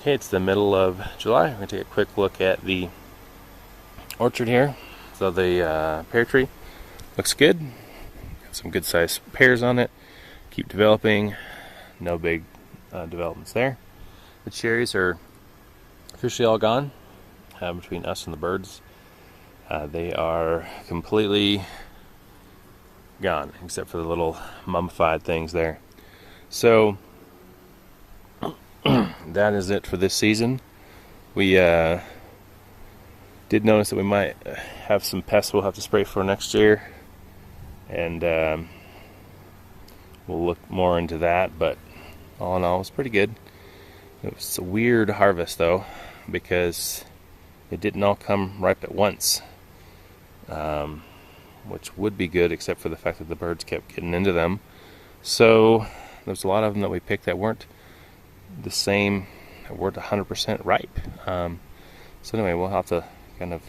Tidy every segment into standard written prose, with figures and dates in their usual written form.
Okay, it's the middle of July. We're going to take a quick look at the orchard here. So the pear tree looks good. Got some good sized pears on it. Keep developing. No big developments there. The cherries are officially all gone between us and the birds. They are completely gone except for the little mummified things there. So that is it for this season. We did notice that we might have some pests we'll have to spray for next year, and we'll look more into that, but all in all it was pretty good. It was a weird harvest though, because it didn't all come ripe at once, which would be good except for the fact that the birds kept getting into them. So there's a lot of them that we picked that weren't the same, that weren't 100% ripe. So anyway, we'll have to kind of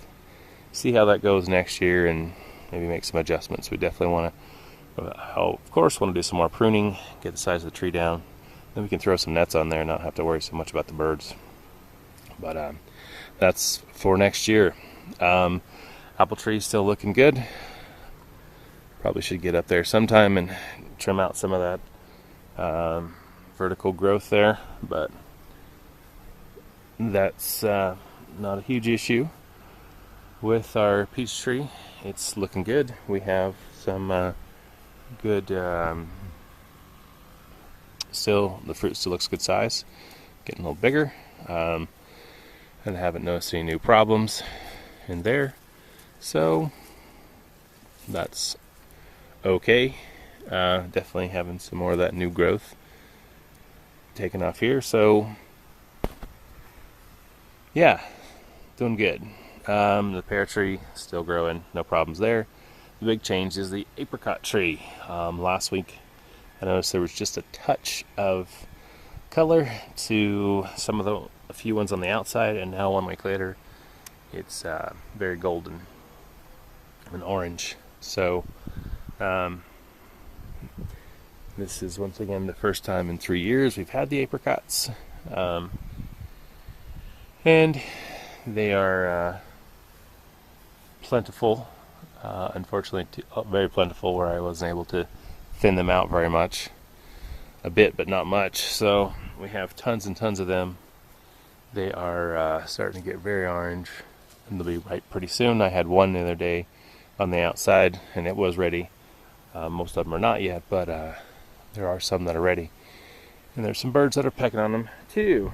see how that goes next year and maybe make some adjustments. We definitely want to, of course, want to do some more pruning, get the size of the tree down. Then we can throw some nets on there and not have to worry so much about the birds. But that's for next year. Apple tree's still looking good. Probably should get up there sometime and trim out some of that vertical growth there, but that's not a huge issue. With our peach tree, it's looking good. We have some good, still, the fruit still looks good size, getting a little bigger, and I haven't noticed any new problems in there, so that's okay. Definitely having some more of that new growth taken off here, so yeah, doing good. The pear tree still growing, no problems there. The big change is the apricot tree. Last week I noticed there was just a touch of color to some of a few ones on the outside, and now 1 week later it's very golden and orange. So this is once again the first time in 3 years we've had the apricots, and they are plentiful. Unfortunately, very plentiful, where I wasn't able to thin them out very much. A bit, but not much. So we have tons and tons of them. They are starting to get very orange, and they'll be ripe pretty soon. I had one the other day on the outside, and it was ready. Most of them are not yet, but there are some that are ready. And there's some birds that are pecking on them too.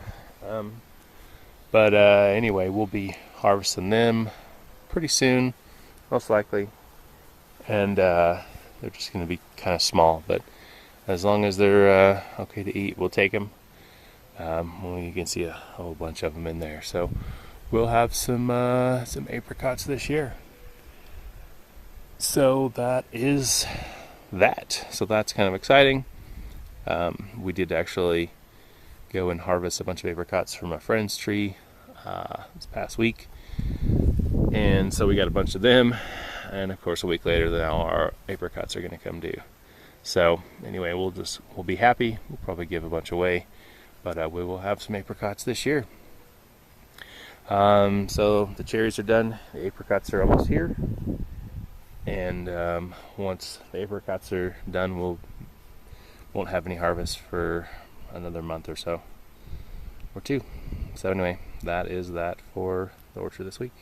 But anyway, we'll be harvesting them pretty soon, most likely. And they're just going to be kind of small, but as long as they're okay to eat, we'll take them. Well, you can see a whole bunch of them in there. So we'll have some apricots this year. So that is that. So that's kind of exciting. We did actually go and harvest a bunch of apricots from a friend's tree this past week, and so we got a bunch of them, and of course a week later now our apricots are going to come due. So anyway, we'll be happy. We'll probably give a bunch away, but we will have some apricots this year. So the cherries are done, the apricots are almost here, and once the apricots are done, won't have any harvest for another month or so, or two. So anyway, that is that for the orchard this week.